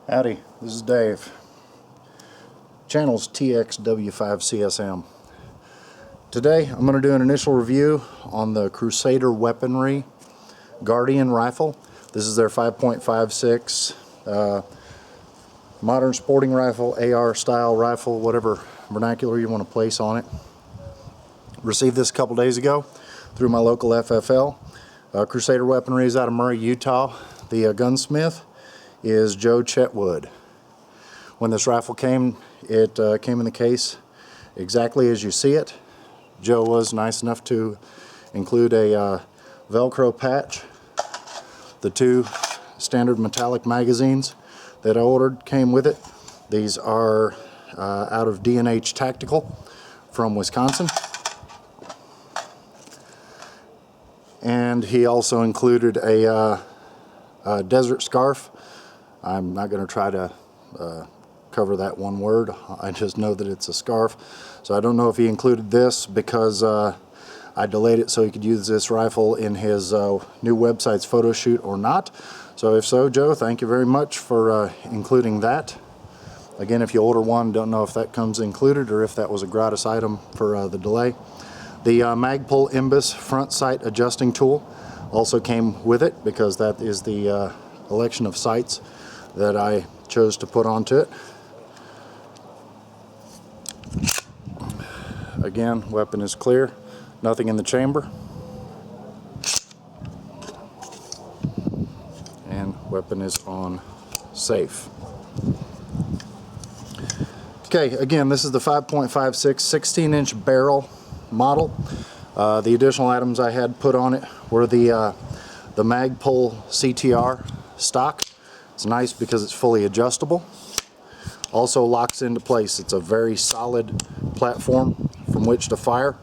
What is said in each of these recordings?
Howdy, this is Dave. Channel's TXW5CSM. Today I'm going to do an initial review on the Crusader Weaponry Guardian rifle. This is their 5.56 modern sporting rifle, AR style rifle, whatever vernacular you want to place on it. Received this a couple days ago through my local FFL. Crusader Weaponry is out of Murray, Utah. The gunsmith is Joe Chetwood. When this rifle came, it came in the case exactly as you see it. Joe was nice enough to include a Velcro patch. The two standard metallic magazines that I ordered came with it. These are out of D&H Tactical from Wisconsin. And he also included a desert scarf. I'm not going to try to cover that one word. I just know that it's a scarf. So I don't know if he included this because I delayed it so he could use this rifle in his new website's photo shoot or not. So if so, Joe, thank you very much for including that. Again, if you order one, don't know if that comes included or if that was a gratis item for the delay. The Magpul MBUS front sight adjusting tool also came with it because that is the election of sights that I chose to put onto it. Again, weapon is clear, nothing in the chamber, and weapon is on safe. Okay, again, this is the 5.56 16-inch barrel model. The additional items I had put on it were the Magpul CTR stock. It's nice because it's fully adjustable. Also locks into place. It's a very solid platform from which to fire.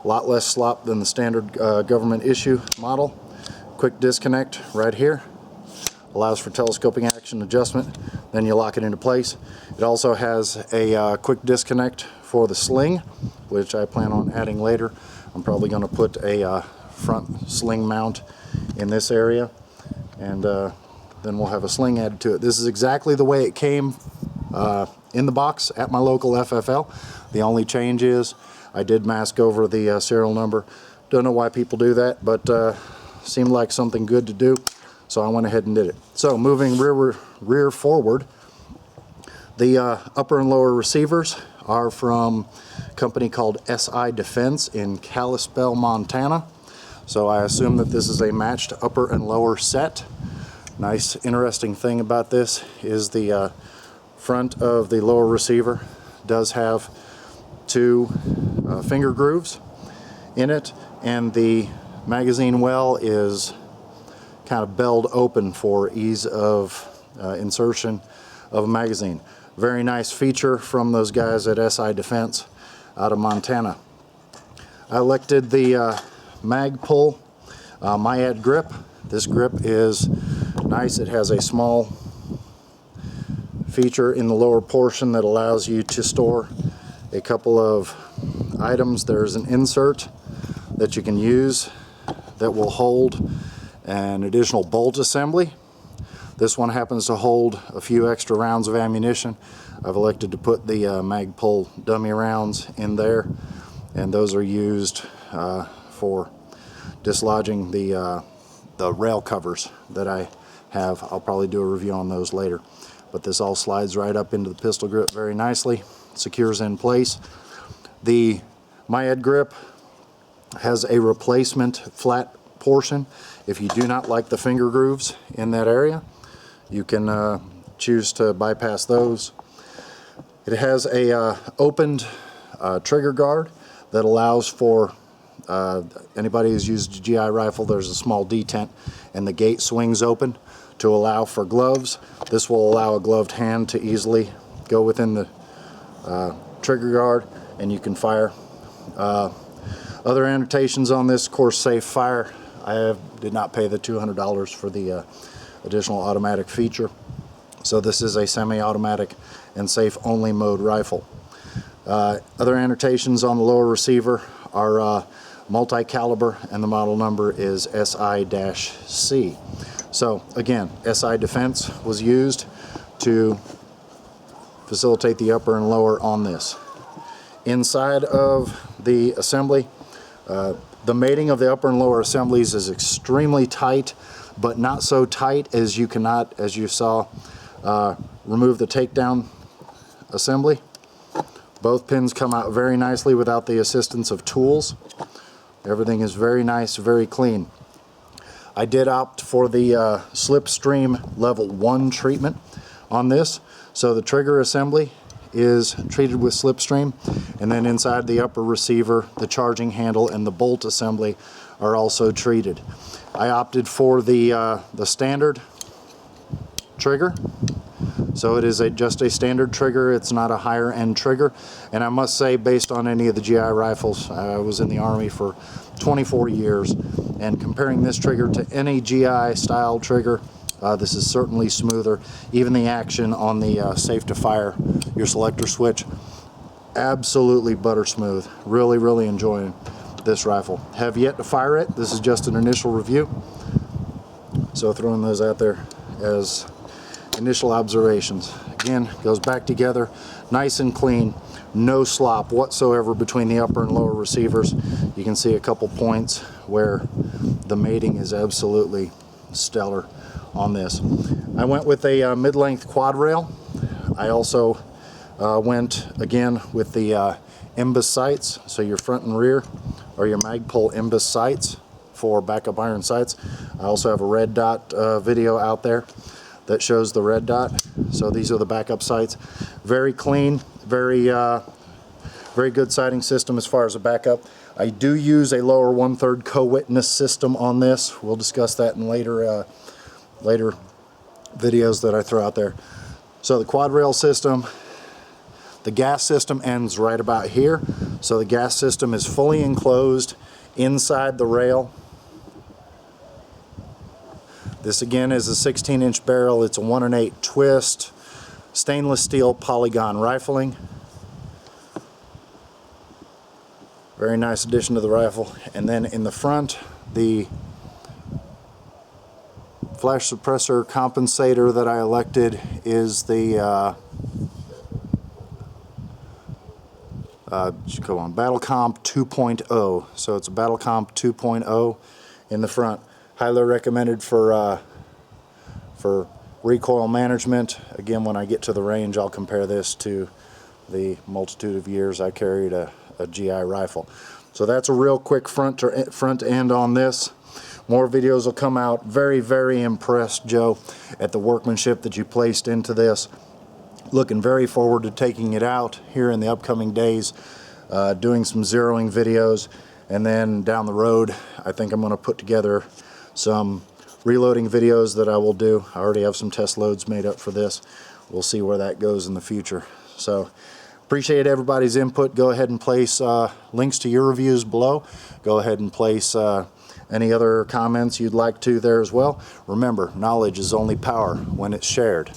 A lot less slop than the standard government issue model. Quick disconnect right here. Allows for telescoping action adjustment. Then you lock it into place. It also has a quick disconnect for the sling, which I plan on adding later. I'm probably going to put a front sling mount in this area, and then we'll have a sling added to it. This is exactly the way it came in the box at my local FFL. The only change is I did mask over the serial number. Don't know why people do that, but seemed like something good to do, so I went ahead and did it. So moving rear forward, the upper and lower receivers are from a company called SI Defense in Kalispell, Montana. So I assume that this is a matched upper and lower set. Nice interesting thing about this is the front of the lower receiver does have two finger grooves in it, and the magazine well is kind of belled open for ease of insertion of a magazine. Very nice feature from those guys at SI Defense out of Montana. I elected the Magpul Myad grip. This grip is nice. It has a small feature in the lower portion that allows you to store a couple of items. There's an insert that you can use that will hold an additional bolt assembly. This one happens to hold a few extra rounds of ammunition. I've elected to put the Magpul dummy rounds in there, and those are used for dislodging the rail covers that I have. I'll probably do a review on those later. But this all slides right up into the pistol grip very nicely, secures in place. The Myad grip has a replacement flat portion. If you do not like the finger grooves in that area, you can choose to bypass those. It has a opened trigger guard that allows for anybody who's used a GI rifle. There's a small detent and the gate swings open to allow for gloves. This will allow a gloved hand to easily go within the trigger guard, and you can fire. Other annotations on this: course safe fire. I did not pay the $200 for the additional automatic feature, so this is a semi-automatic and safe only mode rifle. Other annotations on the lower receiver are multi-caliber, and the model number is SI-C. So again, SI Defense was used to facilitate the upper and lower on this. Inside of the assembly, the mating of the upper and lower assemblies is extremely tight, but not so tight as you cannot, as you saw, remove the takedown assembly. Both pins come out very nicely without the assistance of tools. Everything is very nice, very clean. I did opt for the Slipstream level 1 treatment on this. So the trigger assembly is treated with Slipstream, and then inside the upper receiver, the charging handle and the bolt assembly are also treated. I opted for the standard trigger. So it is just a standard trigger. It's not a higher end trigger. And I must say, based on any of the GI rifles, I was in the Army for 24 years, and comparing this trigger to any GI style trigger, this is certainly smoother. Even the action on the safe to fire, your selector switch, absolutely butter smooth. Really, really enjoying this rifle. Have yet to fire it. This is just an initial review. So throwing those out there as initial observations. Again, goes back together nice and clean, no slop whatsoever between the upper and lower receivers. You can see a couple points where the mating is absolutely stellar on this. I went with a mid-length quad rail. I also went again with the MBUS sights, so your front and rear or your Magpul MBUS sights for backup iron sights. I also have a red dot video out there that shows the red dot. So these are the backup sights. Very clean, very good sighting system as far as a backup. I do use a lower 1/3 co-witness system on this. We'll discuss that in later videos that I throw out there. So the quad rail system, the gas system ends right about here. So the gas system is fully enclosed inside the rail. This again is a 16-inch barrel. It's a 1 1/8 twist, stainless steel polygon rifling. Very nice addition to the rifle. And then in the front, the flash suppressor compensator that I elected is the Battle Comp 2.0. So it's a Battle Comp 2.0 in the front. Highly recommended for recoil management. Again, when I get to the range, I'll compare this to the multitude of years I carried a GI rifle. So that's a real quick front end on this. More videos will come out. Very, very impressed, Joe, at the workmanship that you placed into this. Looking very forward to taking it out here in the upcoming days, doing some zeroing videos, and then down the road I think I'm going to put together some reloading videos that I will do. I already have some test loads made up for this. We'll see where that goes in the future. So appreciate everybody's input. Go ahead and place links to your reviews below. Go ahead and place any other comments you'd like to there as well. Remember, knowledge is only power when it's shared.